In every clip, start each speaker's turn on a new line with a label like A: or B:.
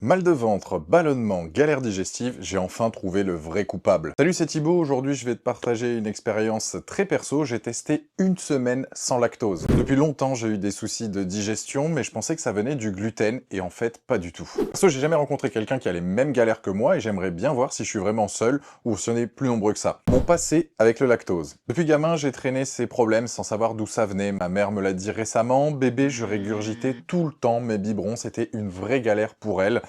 A: Mal de ventre, ballonnement, galère digestive, j'ai enfin trouvé le vrai coupable. Salut, c'est Thibaut, aujourd'hui je vais te partager une expérience très perso, j'ai testé une semaine sans lactose. Depuis longtemps j'ai eu des soucis de digestion, mais je pensais que ça venait du gluten, et en fait pas du tout. Parce que j'ai jamais rencontré quelqu'un qui a les mêmes galères que moi, et j'aimerais bien voir si je suis vraiment seul, ou si on est plus nombreux que ça. Mon passé avec le lactose. Depuis gamin, j'ai traîné ces problèmes sans savoir d'où ça venait. Ma mère me l'a dit récemment, bébé je régurgitais tout le temps mes biberons, c'était une vraie galère pour elle.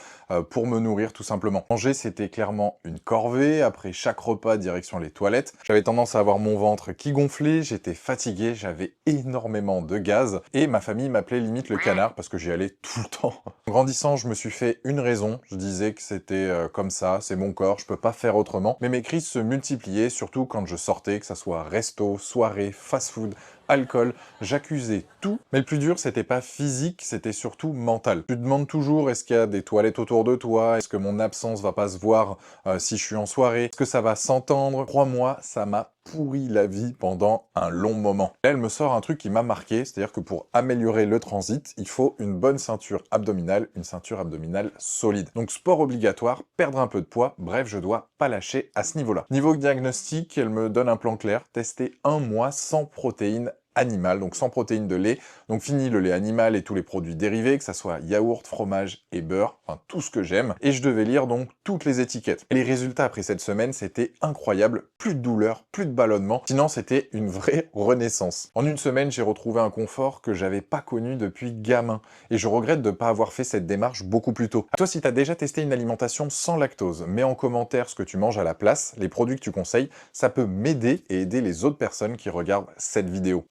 A: Pour me nourrir tout simplement. Manger, c'était clairement une corvée. Après chaque repas, direction les toilettes. J'avais tendance à avoir mon ventre qui gonflait, j'étais fatigué, j'avais énormément de gaz, et ma famille m'appelait limite le canard parce que j'y allais tout le temps. En grandissant, je me suis fait une raison, je disais que c'était comme ça, c'est mon corps, je peux pas faire autrement, mais mes crises se multipliaient, surtout quand je sortais, que ça soit resto, soirée, fast-food, alcool, j'accusais tout, mais le plus dur c'était pas physique, c'était surtout mental. Tu te demandes toujours est-ce qu'il y a des toilettes autour de toi, est-ce que mon absence va pas se voir si je suis en soirée, est-ce que ça va s'entendre. Crois-moi, ça m'a pourri la vie pendant un long moment. Là, elle me sort un truc qui m'a marqué, c'est-à-dire que pour améliorer le transit, il faut une bonne ceinture abdominale, une ceinture abdominale solide. Donc sport obligatoire, perdre un peu de poids, bref, je dois pas lâcher à ce niveau-là. Niveau diagnostic, elle me donne un plan clair, tester un mois sans protéines animal, donc sans protéines de lait, donc fini le lait animal et tous les produits dérivés, que ça soit yaourt, fromage et beurre, enfin tout ce que j'aime, et je devais lire donc toutes les étiquettes. Et les résultats après cette semaine, c'était incroyable, plus de douleur, plus de ballonnement, sinon c'était une vraie renaissance. En une semaine, j'ai retrouvé un confort que j'avais pas connu depuis gamin, et je regrette de pas avoir fait cette démarche beaucoup plus tôt. Toi, si t'as déjà testé une alimentation sans lactose, mets en commentaire ce que tu manges à la place, les produits que tu conseilles, ça peut m'aider et aider les autres personnes qui regardent cette vidéo.